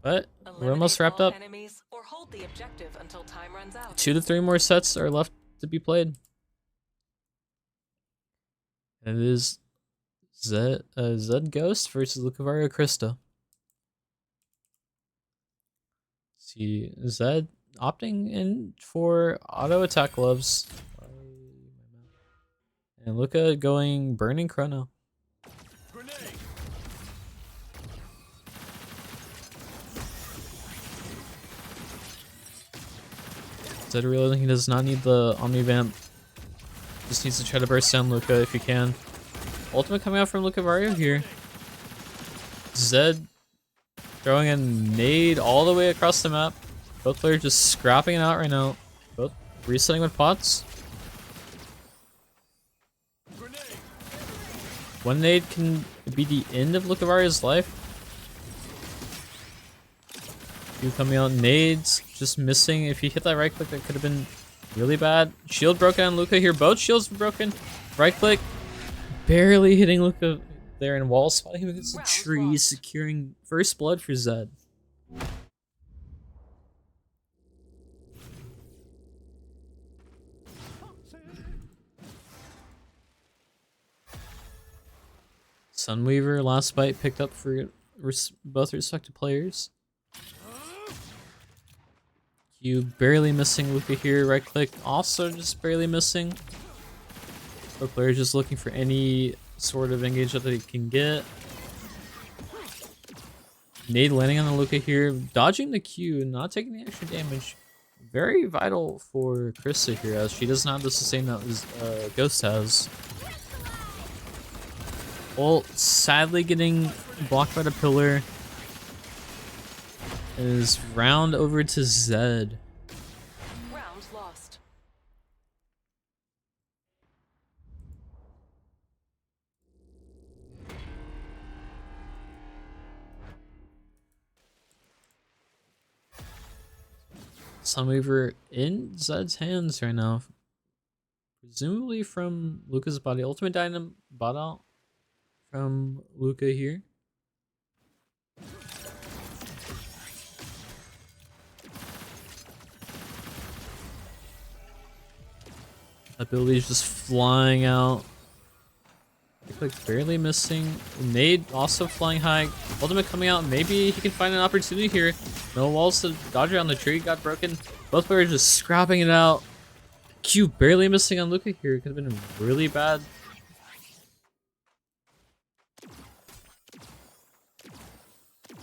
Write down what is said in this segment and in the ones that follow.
But we're almost wrapped up. Or hold the objective until time runs out. 2 to 3 more sets are left to be played. And it is Zed Ghost versus Lucavario Krista. See, Zed opting in for auto attack gloves. And Luca going Burning Chrono. Zed realizing he does not need the Omni Vamp. Just needs to try to burst down Luca if he can. Ultimate coming out from Lucavario here. Zed throwing a nade all the way across the map. Both players just scrapping it out right now. Both resetting with pots. One nade can be the end of Lucavario's life. You coming out, nades just missing. If he hit that right click, that could have been really bad. Shield broken on Luca here. Both shields broken. Right click, barely hitting Luca there, in wall spotting him against the tree, securing first blood for Zed. Sunweaver, last bite picked up for both respective players. You barely missing Luca here, right click also just barely missing. The player just looking for any sort of engagement that he can get. Nade landing on the Luca here, dodging the Q, not taking the extra damage. Very vital for Krista here, as she does not have the sustain that Ghost has. Ult sadly getting blocked by the pillar. Is round over to Zed. Round lost. Sunweaver in Zed's hands right now. Presumably from Luca's body. Ultimate Dynam bot out from Luca here. Ability is just flying out. Like barely missing. Nade also flying high. Ultimate coming out. Maybe he can find an opportunity here. No walls to dodge around the tree. Got broken. Both players just scrapping it out. Q barely missing on Luca here. Could have been really bad.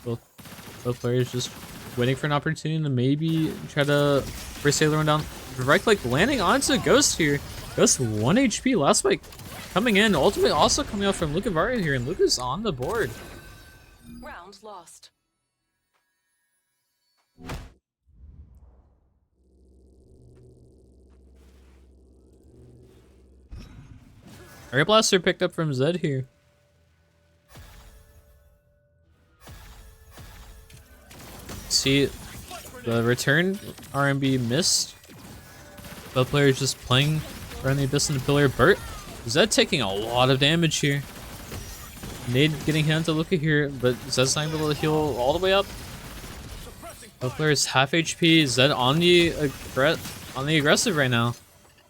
Both players just waiting for an opportunity to maybe try to first the other one down. Right click landing onto Ghost here. Ghost 1 HP. Last bite coming in. Ultimate also coming out from Lucavario here, and Luca's on the board. Round lost. Air Blaster picked up from Zed here. See, the return RMB missed. Both players just playing around the abyss in the pillar. Bert, Zed taking a lot of damage here. Nade getting hit to Luca here, but Zed's not able to heal all the way up. Both players half HP. Zed on the aggressive right now.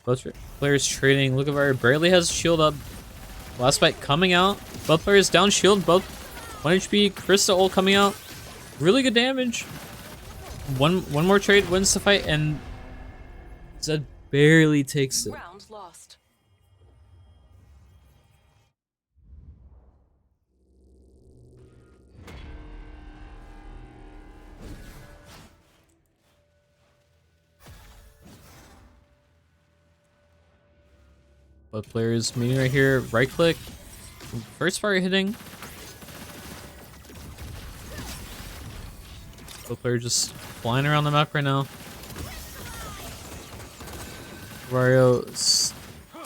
Both players trading. Lucavario barely has shield up. Last bite coming out. Both players down shield. Both 1 HP. Krista ult coming out. Really good damage. One more trade wins the fight, and Zed barely takes it. Round lost. Both players meeting right here. Right click. First fire hitting. Both players just flying around the map right now. Wario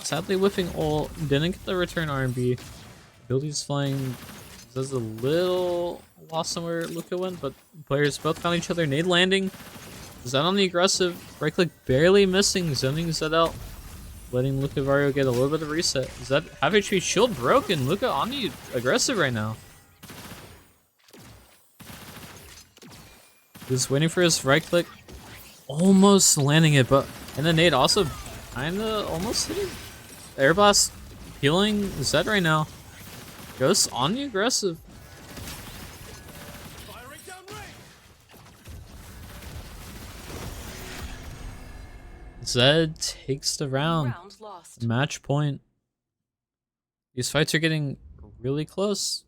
sadly whiffing ult. Didn't get the return RMB. Ability's flying. There's a little lost somewhere Luca went, but players both found each other. Nade landing. Zed on the aggressive. Right click barely missing. Zoning Zed out. Letting Lucavario get a little bit of reset. Zed half HP shield broken. Luca on the aggressive right now. Just waiting for his right click. Almost landing it, but and then nade also kinda almost hit it. Air blast healing Zed right now. Ghost on the aggressive. Zed takes the round. Round lost. Match point. These fights are getting really close.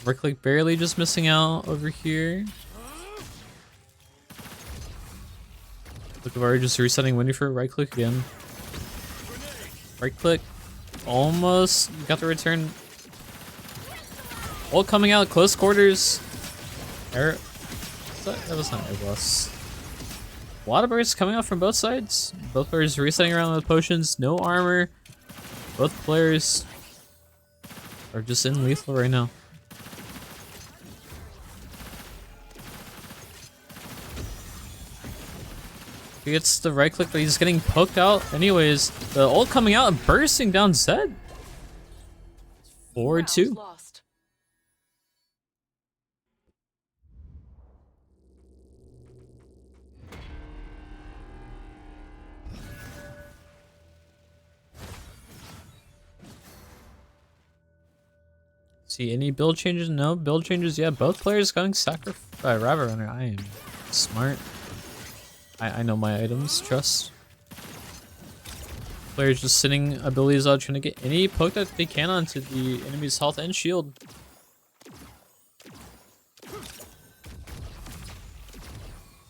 Right click barely just missing out over here. Lucavario just resetting Windy for right click again. Right click. Almost got the return. Ult coming out, close quarters. Air. That was not air blast. A lot of bursts coming out from both sides. Both players resetting around with potions, no armor. Both players are just in lethal right now. He gets the right click, but he's getting poked out. Anyways, the ult coming out and bursting down Zed. 4-2. Lost. See any build changes? No build changes. Yeah, both players going sacrifice Rabbit Runner. I am smart. I know my items. Trust. Players just sitting abilities out, trying to get any poke that they can onto the enemy's health and shield.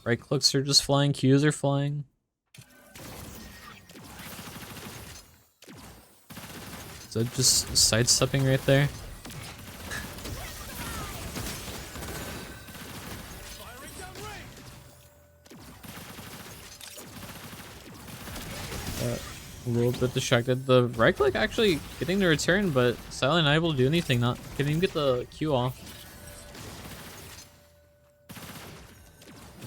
Right clicks are just flying. Qs are flying. So just sidestepping right there. A little bit distracted. The right click actually getting the return, but Silent not able to do anything. Not can even get the Q off.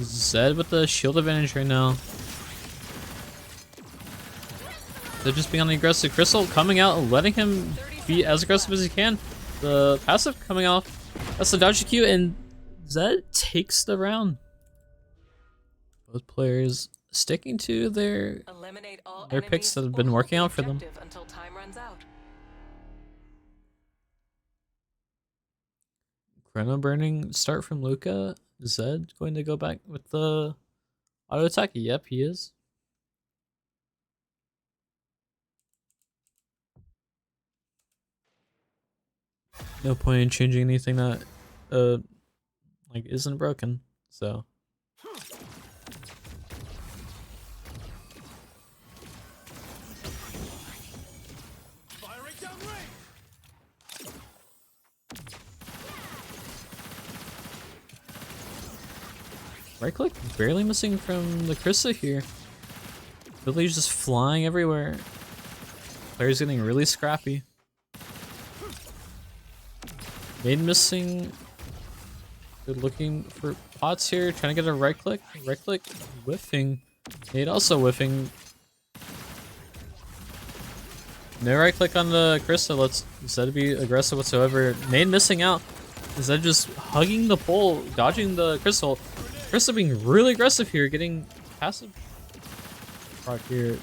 Zed with the shield advantage right now. They're just being on the aggressive. Crystal coming out and letting him be as aggressive as he can. The passive coming off. That's the dodge Q, and Zed takes the round. Both players sticking to their picks that have been working out for them. Until time runs out. Chrono burning start from Luca. Zed going to go back with the auto attack? Yep, he is. No point in changing anything that like isn't broken. So right click barely missing from the Krista here. Billy's just flying everywhere. Players getting really scrappy. Made missing. Good looking for pots here. Trying to get a right click. Right click whiffing. Made also whiffing. No right click on the Krista. Let's instead of be aggressive whatsoever. Made missing out. Instead of just hugging the pole, dodging the crystal. Krista being really aggressive here, getting passive proc here.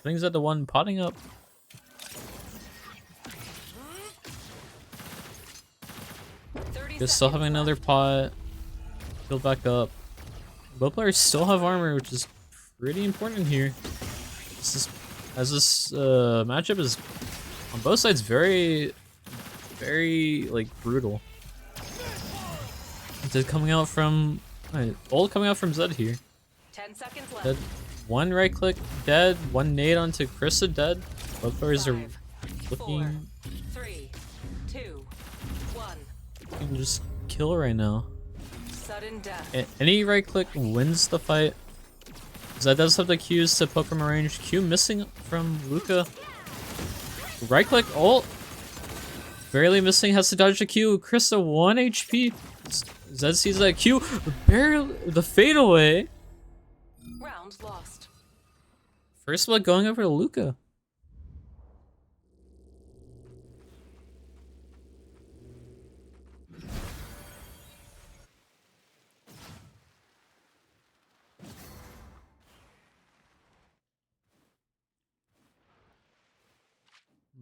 Things at the one potting up. Just still having another pot. Build back up. Both players still have armor, which is pretty important here. This matchup is on both sides very like brutal. Zed coming out from ult coming out from Zed here. 10 seconds left. Dead. One right click dead. One nade onto Krista dead. Both players are looking. 3, 2, 1. You can just kill right now. Sudden death. Any right click wins the fight. Zed does have the Qs to poke from a range. Q missing from Luca. Right click ult. Barely missing, has to dodge the Q. Krista 1 HP. Zed sees that Q. Barely the fadeaway. Round lost. First blood going over to Luca.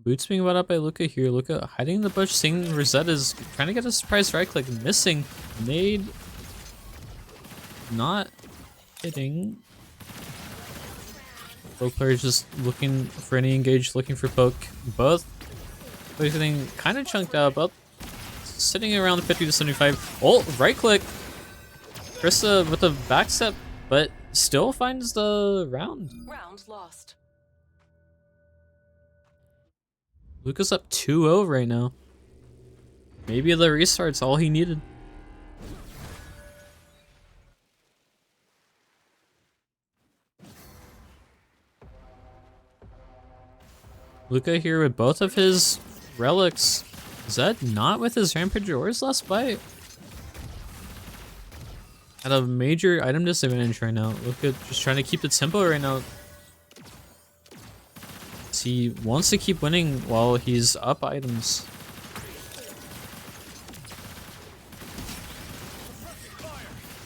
Boots being brought up by Luca here. Luca hiding in the bush, seeing Rosetta is trying to get a surprise right click, missing. Nade not hitting. Both players just looking for any engage, looking for poke. Both players getting kind of chunked out, both sitting around the 50 to 75. Oh, right click. Krista with a back step, but still finds the round. Round lost. Luca's up 2-0 right now. Maybe the restart's all he needed. Luca here with both of his relics. Zed not with his Rampage or his last bite. At a major item disadvantage right now. Luca just trying to keep the tempo right now. He wants to keep winning while he's up items.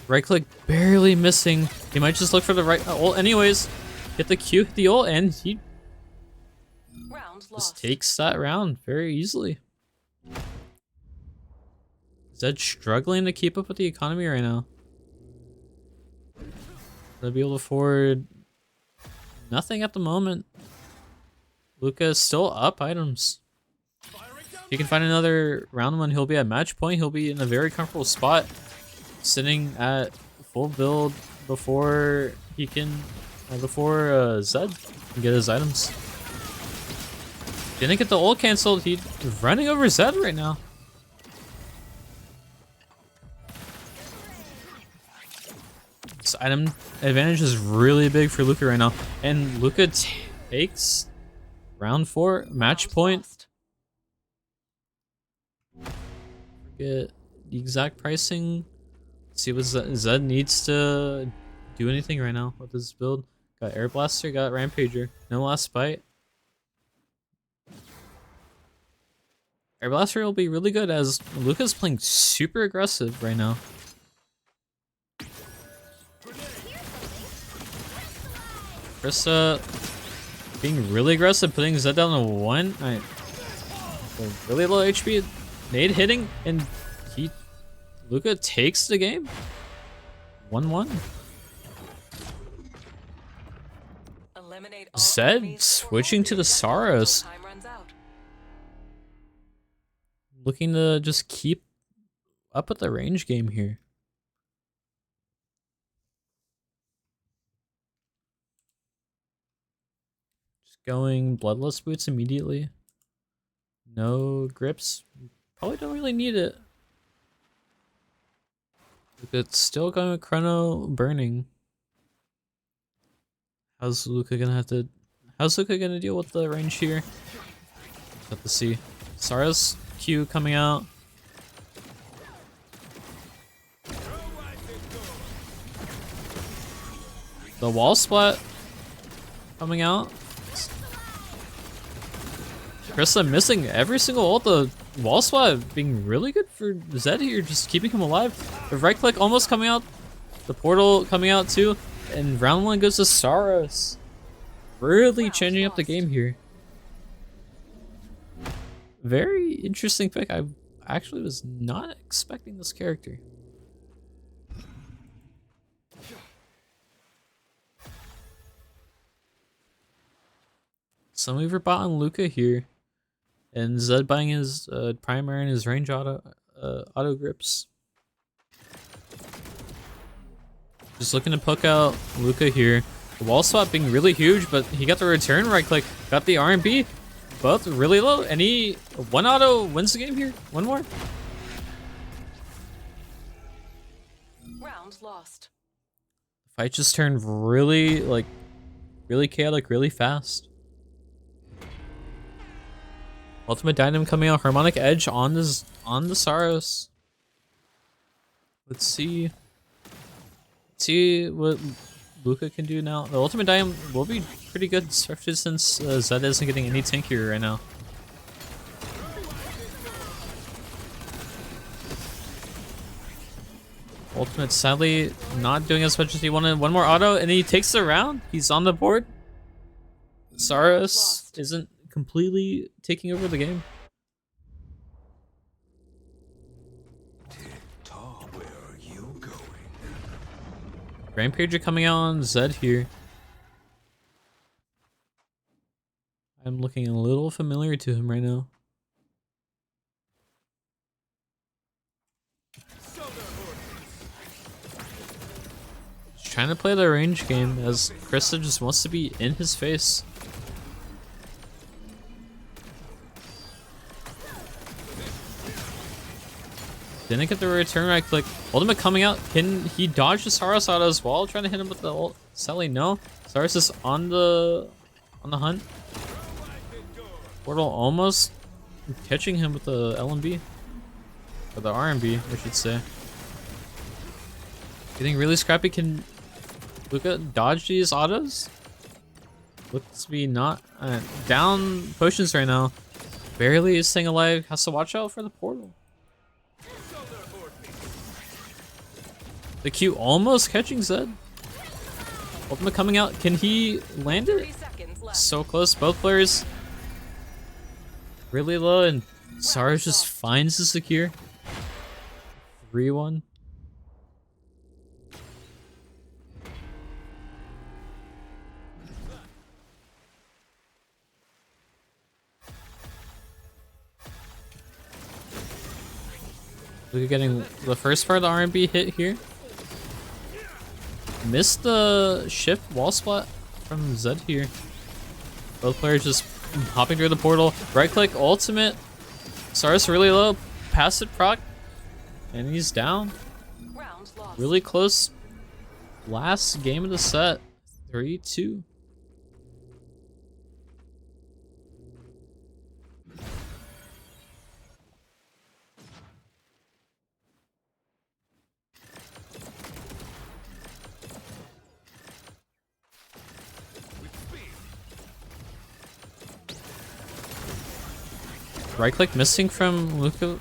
Right click barely missing. He might just look for the right ult anyways. Hit the Q, hit the ult, and he just takes that round very easily. Zed struggling to keep up with the economy right now. They'll be able to afford nothing at the moment. Luca is still up items. If he can find another round one, he'll be at match point. He'll be in a very comfortable spot, sitting at full build before he can, Zed can get his items. Didn't get the ult canceled. He's running over Zed right now. This item advantage is really big for Luca right now, and Luca takes round 4, match point. Forget the exact pricing. Let's see what Zed needs to do anything right now with this build. Got Air Blaster, got Rampager. No last bite. Air Blaster will be really good as Luca's playing super aggressive right now. Krista being really aggressive, putting Zed down to 1. Really low HP. Nade hitting, and Luca takes the game. 1-1. Zed switching to the Saros. Looking to just keep up with the range game here. Going bloodless boots immediately. No grips. Probably don't really need it. It's still going with Chrono burning. How's Luca gonna deal with the range here? Have to see. Sara's Q coming out. The wall splat coming out. Krista missing every single ult. The wall splat being really good for Zed here, just keeping him alive. The right click almost coming out. The portal coming out too. And round 1 goes to Saros. Really changing up the game here. Very interesting pick. I actually was not expecting this character. Some weaver bot on Luca here. And Zed buying his primary and his range auto grips. Just looking to poke out Luca here. The wall swap being really huge, but he got the return right click. Got the R&B. Both really low. And he, 1 auto wins the game here. 1 more. Round lost. The fight just turned really chaotic, really fast. Ultimate Dynam coming out, Harmonic Edge on the Saros. Let's see what Luca can do now. The Ultimate Dynam will be pretty good, especially since Zed isn't getting any tankier right now. Ultimate sadly not doing as much as he wanted. 1 more auto and he takes the round. He's on the board. Saros isn't completely taking over the game. Where are you going? Rampager coming out on Zed here. I'm looking a little familiar to him right now. He's trying to play the range game as Krista just wants to be in his face. Didn't get the return right click. Ultimate coming out. Can he dodge the Saros out as well? Trying to hit him with the ult. Sally, no. Saros is on the hunt. Portal almost catching him with the LMB. Or the RMB, I should say. Getting really scrappy. Can Luca dodge these autos? Looks to be not down potions right now. Barely is staying alive. Has to watch out for the portal. The Q almost catching Zed. Ultimate coming out. Can he land it? So close. Both players really low, and Saros just finds the secure. 3-1. Luca getting the first part of the RMB hit here. Missed the shift wall spot from Zed here. Both players just hopping through the portal. Right click, ultimate. Saros really low. Passive proc. And he's down. Really close. Last game of the set. 3-2. Right click missing from Luca.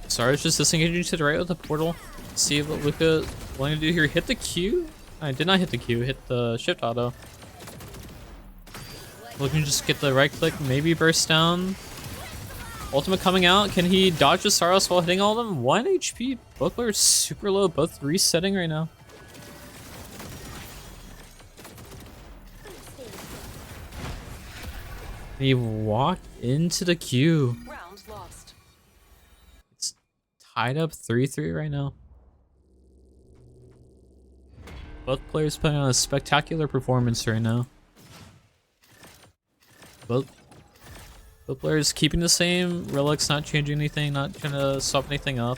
Saros just disengaging to the right with the portal. See what Luca wanting to do here. Hit the Q. I did not hit the Q. Hit the shift auto. Looking to just get the right click. Maybe burst down. Ultimate coming out. Can he dodge the Saros while hitting all of them? 1 HP. Both players super low. Both resetting right now. He walked into the queue. Round lost. It's tied up 3-3 right now. Both players putting on a spectacular performance right now. Both players keeping the same. Relic's not changing anything, not trying to swap anything up.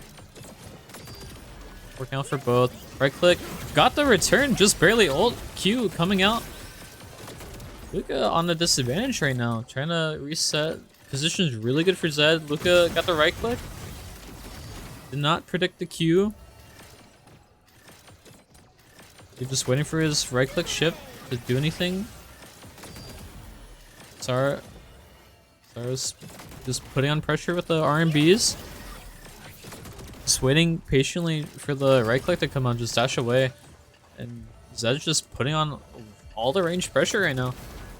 Working out for both. Right click. Got the return, just barely ult. Q coming out. Luca on the disadvantage right now, trying to reset. Position's really good for Zed. Luca got the right click. Did not predict the Q. He's just waiting for his right click shift to do anything. Saros just putting on pressure with the RMBs. Just waiting patiently for the right click to come on, just dash away. And Zed's just putting on all the range pressure right now.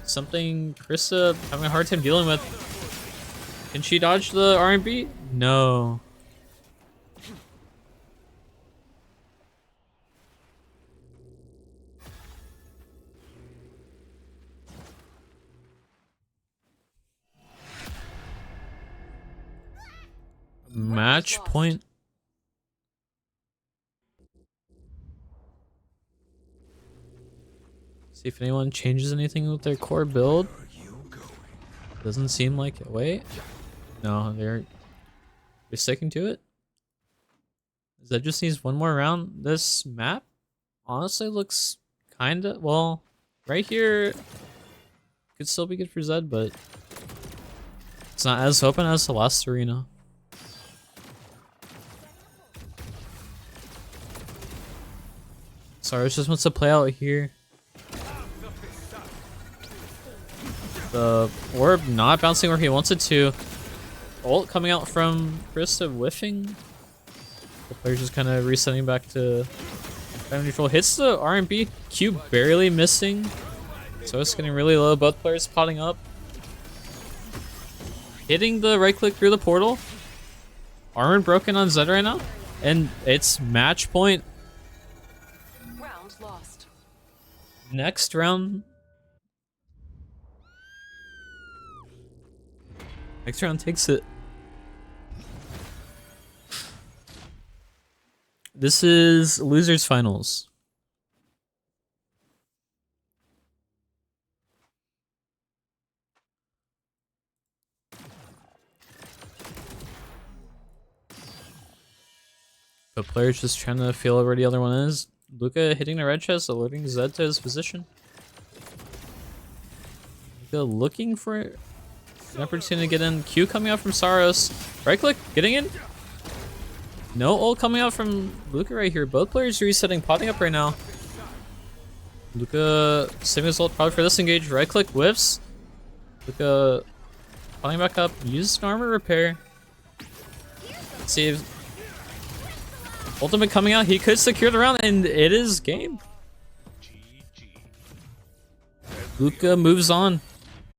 Something Krista having a hard time dealing with. Can she dodge the RMB? No. Match point. See if anyone changes anything with their core build. Doesn't seem like it. Wait. No, they're sticking to it. Zed just needs one more round. This map honestly looks kinda, well, right here could still be good for Zed, but it's not as open as the last arena. Saros just wants to play out here. The orb not bouncing where he wants it to. Ult coming out from Krista whiffing. The player's just kind of resetting back to time neutral. Hits the RMB. Q barely missing. So it's getting really low. Both players potting up. hitting the right click through the portal. Armor broken on Zed right now. And it's match point. Round lost. Next round. Next round takes it. This is losers finals. But player's just trying to feel out where the other one is. Luca hitting the red chest, alerting Zed to his position. Luca looking for an opportunity to get in. Q coming out from Saros. Right click, getting in. No ult coming out from Luca right here. Both players resetting, potting up right now. Luca saving his ult probably for this engage. Right click whiffs. Luca potting back up. Uses an armor repair. Save. Ultimate coming out, he could secure the round, and it is game. Luca moves on.